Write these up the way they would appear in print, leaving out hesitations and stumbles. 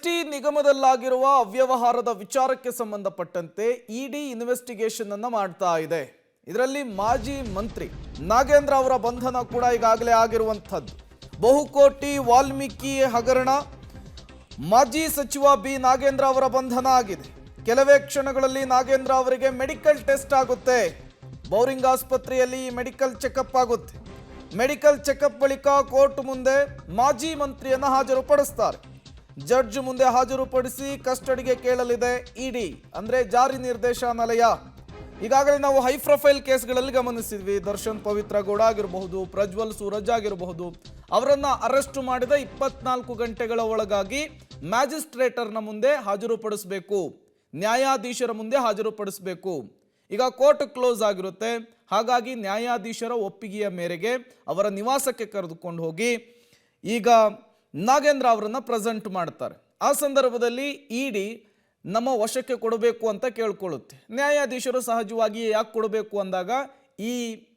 ST ನಿಗಮದಲ್ಲಾಗಿರುವ ಅವ್ಯವಹಾರದ ವಿಚಾರಕ್ಕೆ ಸಂಬಂಧಪಟ್ಟಂತೆ ಇಡಿ investigation ಅನ್ನು ಮಾಡ್ತಾ ಇದೆ. ಇದರಲ್ಲಿ ಮಾಜಿ ಮಂತ್ರಿ ನಾಗೇಂದ್ರ ಅವರ ಬಂಧನ ಕೂಡ ಈಗಾಗಲೇ ಆಗಿರುವಂತದ್ದು. ಬಹುಕೋಟಿ ವಾಲ್ಮೀಕಿ ಹಗರಣ, ಮಾಜಿ ಸಚಿವ ಬಿ ನಾಗೇಂದ್ರ ಅವರ ಬಂಧನ ಆಗಿದೆ. ಕೆಲವೇ ಕ್ಷಣಗಳಲ್ಲಿ ನಾಗೇಂದ್ರ ಅವರಿಗೆ ಮೆಡಿಕಲ್ ಟೆಸ್ಟ್ ಆಗುತ್ತೆ. ಬೌರಿಂಗ್ ಆಸ್ಪತ್ರೆಯಲ್ಲಿ ಮೆಡಿಕಲ್ ಚೆಕಪ್ ಆಗುತ್ತೆ. ಮೆಡಿಕಲ್ ಚೆಕಪ್ ಬಳಿಕ ಕೋರ್ಟ್ ಮುಂದೆ ಮಾಜಿ ಮಂತ್ರಿಯನ್ನು ಹಾಜರುಪಡಿಸ್ತಾರೆ. ಜಡ್ಜ್ ಮುಂದೆ ಹಾಜರುಪಡಿಸಿ ಕಸ್ಟಡಿಗೆ ಕೇಳಲಿದೆ ಇಡಿ, ಅಂದ್ರೆ ಜಾರಿ ನಿರ್ದೇಶನಾಲಯ. ಈಗಾಗಲೇ ನಾವು ಹೈ ಪ್ರೊಫೈಲ್ ಕೇಸ್ಗಳಲ್ಲಿ ಗಮನಿಸಿದ್ವಿ. ದರ್ಶನ್ ಪವಿತ್ರ ಗೌಡ ಆಗಿರಬಹುದು, ಪ್ರಜ್ವಲ್ ಸೂರಜ್ ಆಗಿರಬಹುದು. ಅವರನ್ನ ಅರೆಸ್ಟ್ ಮಾಡಿದ 24 ಗಂಟೆಗಳ ಒಳಗಾಗಿ ಮ್ಯಾಜಿಸ್ಟ್ರೇಟರ್ನ ಮುಂದೆ ಹಾಜರುಪಡಿಸಬೇಕು, ನ್ಯಾಯಾಧೀಶರ ಮುಂದೆ ಹಾಜರುಪಡಿಸಬೇಕು. ಈಗ ಕೋರ್ಟ್ ಕ್ಲೋಸ್ ಆಗಿರುತ್ತೆ. ಹಾಗಾಗಿ ನ್ಯಾಯಾಧೀಶರ ಒಪ್ಪಿಗೆಯ ಮೇರೆಗೆ ಅವರ ನಿವಾಸಕ್ಕೆ ಕರೆದುಕೊಂಡು ಹೋಗಿ ಈಗ ನಾಗೇಂದ್ರ ಅವರನ್ನ ಪ್ರೆಸೆಂಟ್ ಮಾಡ್ತಾರೆ. ಆ ಸಂದರ್ಭದಲ್ಲಿ ಇಡಿ ನಮ್ಮ ವಶಕ್ಕೆ ಕೊಡಬೇಕು ಅಂತ ಕೇಳ್ಕೊಳ್ಳುತ್ತೆ. ನ್ಯಾಯಾಧೀಶರು ಸಹಜವಾಗಿ ಯಾಕೆ ಕೊಡಬೇಕು ಅಂದಾಗ ಈ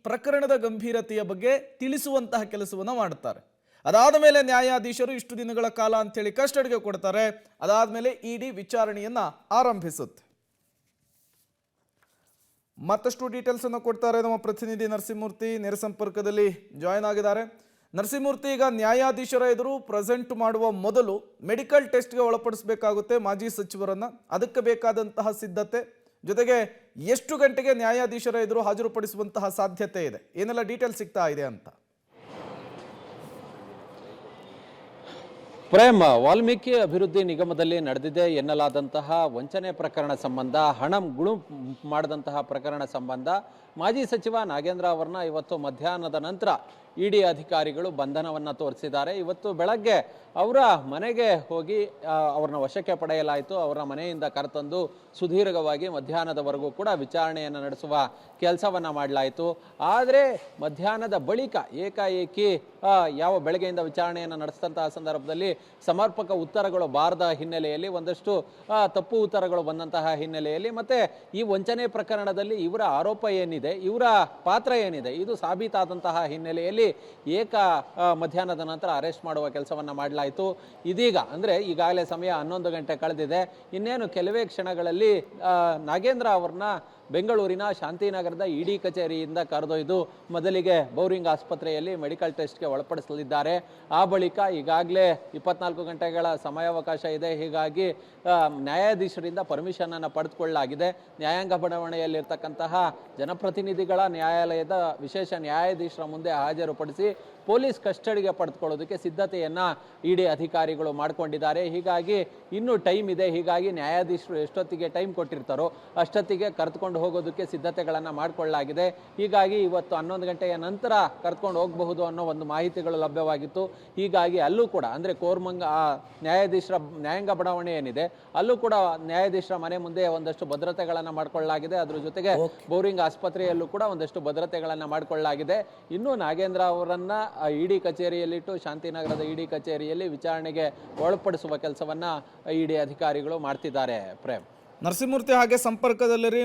ಪ್ರಕರಣದ ಗಂಭೀರತೆಯ ಬಗ್ಗೆ ತಿಳಿಸುವಂತಹ ಕೆಲಸವನ್ನು ಮಾಡ್ತಾರೆ. ಅದಾದ ಮೇಲೆ ನ್ಯಾಯಾಧೀಶರು ಇಷ್ಟು ದಿನಗಳ ಕಾಲ ಅಂತೇಳಿ ಕಸ್ಟಡಿಗೆ ಕೊಡ್ತಾರೆ. ಅದಾದ ಮೇಲೆ ಇಡಿ ವಿಚಾರಣೆಯನ್ನ ಆರಂಭಿಸುತ್ತೆ. ಮತ್ತಷ್ಟು ಡೀಟೇಲ್ಸ್ ಅನ್ನು ಕೊಡ್ತಾರೆ ನಮ್ಮ ಪ್ರತಿನಿಧಿ ನರಸಿಂಹಮೂರ್ತಿ, ನೇರ ಸಂಪರ್ಕದಲ್ಲಿ ಜಾಯ್ನ್ ಆಗಿದ್ದಾರೆ. ನರಸಿಂಹಮೂರ್ತಿ, ಈಗ ನ್ಯಾಯಾಧೀಶರ ಎದುರು ಪ್ರೆಸೆಂಟ್ ಮಾಡುವ ಮೊದಲು ಮೆಡಿಕಲ್ ಟೆಸ್ಟ್ಗೆ ಒಳಪಡಿಸಬೇಕಾಗುತ್ತೆ ಮಾಜಿ ಸಚಿವರನ್ನ. ಅದಕ್ಕೆ ಬೇಕಾದಂತಹ ಸಿದ್ಧತೆ ಜೊತೆಗೆ ಎಷ್ಟು ಗಂಟೆಗೆ ನ್ಯಾಯಾಧೀಶರ ಎದುರು ಹಾಜರುಪಡಿಸುವಂತಹ ಸಾಧ್ಯತೆ ಇದೆ, ಏನೆಲ್ಲ ಡೀಟೇಲ್ಸ್ ಸಿಗ್ತಾ ಇದೆ ಅಂತ? ಪ್ರೇಮ್, ವಾಲ್ಮೀಕಿ ಅಭಿವೃದ್ಧಿ ನಿಗಮದಲ್ಲಿ ನಡೆದಿದೆ ಎನ್ನಲಾದಂತಹ ವಂಚನೆ ಪ್ರಕರಣ ಸಂಬಂಧ, ಹಣ ಗುಳು ಮಾಡಿದಂತಹ ಪ್ರಕರಣ ಸಂಬಂಧ ಮಾಜಿ ಸಚಿವ ನಾಗೇಂದ್ರ ಅವರನ್ನ ಇವತ್ತು ಮಧ್ಯಾಹ್ನದ ನಂತರ ಇಡಿ ಅಧಿಕಾರಿಗಳು ಬಂಧನವನ್ನು ತೋರಿಸಿದ್ದಾರೆ. ಇವತ್ತು ಬೆಳಗ್ಗೆ ಅವರ ಮನೆಗೆ ಹೋಗಿ ಅವ್ರನ್ನ ವಶಕ್ಕೆ ಪಡೆಯಲಾಯಿತು. ಅವರ ಮನೆಯಿಂದ ಕರೆತಂದು ಸುದೀರ್ಘವಾಗಿ ಮಧ್ಯಾಹ್ನದವರೆಗೂ ಕೂಡ ವಿಚಾರಣೆಯನ್ನು ನಡೆಸುವ ಕೆಲಸವನ್ನು ಮಾಡಲಾಯಿತು. ಆದರೆ ಮಧ್ಯಾಹ್ನದ ಬಳಿಕ ಏಕಾಏಕಿ ಯಾವ ಬೆಳಗ್ಗೆಯಿಂದ ವಿಚಾರಣೆಯನ್ನು ನಡೆಸಿದಂತಹ ಸಂದರ್ಭದಲ್ಲಿ ಸಮರ್ಪಕ ಉತ್ತರಗಳು ಬಾರದ ಹಿನ್ನೆಲೆಯಲ್ಲಿ, ಒಂದಷ್ಟು ತಪ್ಪು ಉತ್ತರಗಳು ಬಂದಂತಹ ಹಿನ್ನೆಲೆಯಲ್ಲಿ, ಮತ್ತೆ ಈ ವಂಚನೆ ಪ್ರಕರಣದಲ್ಲಿ ಇವರ ಆರೋಪ ಏನಿದೆ, ಇವರ ಪಾತ್ರ ಏನಿದೆ, ಇದು ಸಾಬೀತಾದಂತಹ ಹಿನ್ನೆಲೆಯಲ್ಲಿ ಮಧ್ಯಾಹ್ನದ ನಂತರ ಅರೆಸ್ಟ್ ಮಾಡುವ ಕೆಲಸವನ್ನು ಮಾಡಲಾಯಿತು. ಇದೀಗ ಅಂದರೆ ಈಗಾಗಲೇ ಸಮಯ 11 ಗಂಟೆ ಕಳೆದಿದೆ. ಇನ್ನೇನು ಕೆಲವೇ ಕ್ಷಣಗಳಲ್ಲಿ ನಾಗೇಂದ್ರ ಅವ್ರನ್ನ ಬೆಂಗಳೂರಿನ ಶಾಂತಿನಗರದ ಇಡಿ ಕಚೇರಿಯಿಂದ ಕರೆದೊಯ್ದು ಮೊದಲಿಗೆ ಬೌರಿಂಗ್ ಆಸ್ಪತ್ರೆಯಲ್ಲಿ ಮೆಡಿಕಲ್ ಟೆಸ್ಟ್ಗೆ ಒಳಪಡಿಸಲಿದ್ದಾರೆ. ಆ ಬಳಿಕ ಈಗಾಗಲೇ 24 ಗಂಟೆಗಳ ಸಮಯಾವಕಾಶ ಇದೆ. ಹೀಗಾಗಿ ನ್ಯಾಯಾಧೀಶರಿಂದ ಪರ್ಮಿಷನ್ ಅನ್ನು ಪಡೆದುಕೊಳ್ಳಲಾಗಿದೆ. ನ್ಯಾಯಾಂಗ ಬಡಾವಣೆಯಲ್ಲಿರ್ತಕ್ಕಂತಹ ಜನಪ್ರತಿನಿಧಿಗಳ ನ್ಯಾಯಾಲಯದ ವಿಶೇಷ ನ್ಯಾಯಾಧೀಶರ ಮುಂದೆ ಹಾಜರುಪಡಿಸಿ ಪೊಲೀಸ್ ಕಸ್ಟಡಿಗೆ ಪಡೆದುಕೊಳ್ಳೋದಕ್ಕೆ ಸಿದ್ಧತೆಯನ್ನು ಇಡಿ ಅಧಿಕಾರಿಗಳು ಮಾಡಿಕೊಂಡಿದ್ದಾರೆ. ಹೀಗಾಗಿ ಇನ್ನೂ ಟೈಮ್ ಇದೆ. ಹೀಗಾಗಿ ನ್ಯಾಯಾಧೀಶರು ಎಷ್ಟೊತ್ತಿಗೆ ಟೈಮ್ ಕೊಟ್ಟಿರ್ತಾರೋ ಅಷ್ಟೊತ್ತಿಗೆ ಕರೆದುಕೊಂಡು ಹೋಗೋದಕ್ಕೆ ಸಿದ್ಧತೆಗಳನ್ನು ಮಾಡಿಕೊಳ್ಳಲಾಗಿದೆ. ಹೀಗಾಗಿ ಇವತ್ತು 11 ಗಂಟೆಯ ನಂತರ ಕರೆದುಕೊಂಡು ಹೋಗಬಹುದು ಅನ್ನೋ ಒಂದು ಮಾಹಿತಿಗಳು ಲಭ್ಯವಾಗಿತ್ತು. ಹೀಗಾಗಿ ಅಲ್ಲೂ ಕೂಡ ಅಂದರೆ ನ್ಯಾಯಾಧೀಶರ ನ್ಯಾಯಾಂಗ ಬಡಾವಣೆ ಏನಿದೆ ಅಲ್ಲೂ ಕೂಡ ನ್ಯಾಯಾಧೀಶರ ಮನೆ ಮುಂದೆ ಒಂದಷ್ಟು ಭದ್ರತೆಗಳನ್ನು ಮಾಡಿಕೊಳ್ಳಲಾಗಿದೆ. ಅದ್ರ ಜೊತೆಗೆ ಬೌರಿಂಗ್ ಆಸ್ಪತ್ರೆಯಲ್ಲೂ ಕೂಡ ಒಂದಷ್ಟು ಭದ್ರತೆಗಳನ್ನು ಮಾಡಿಕೊಳ್ಳಲಾಗಿದೆ. ಇನ್ನು ನಾಗೇಂದ್ರ ಅವರನ್ನ ಇಡಿ ಕಚೇರಿಯಲ್ಲಿಟ್ಟು ಶಾಂತಿನಗರದ ಇಡಿ ಕಚೇರಿಯಲ್ಲಿ ವಿಚಾರಣೆಗೆ ಒಳಪಡಿಸುವ ಕೆಲಸವನ್ನ ಇಡಿ ಅಧಿಕಾರಿಗಳು ಮಾಡ್ತಿದ್ದಾರೆ. ಪ್ರೇಮ್, ನರಸಿಂಹಮೂರ್ತಿ ಹಾಗೆ ಸಂಪರ್ಕದಲ್ಲಿರಿ.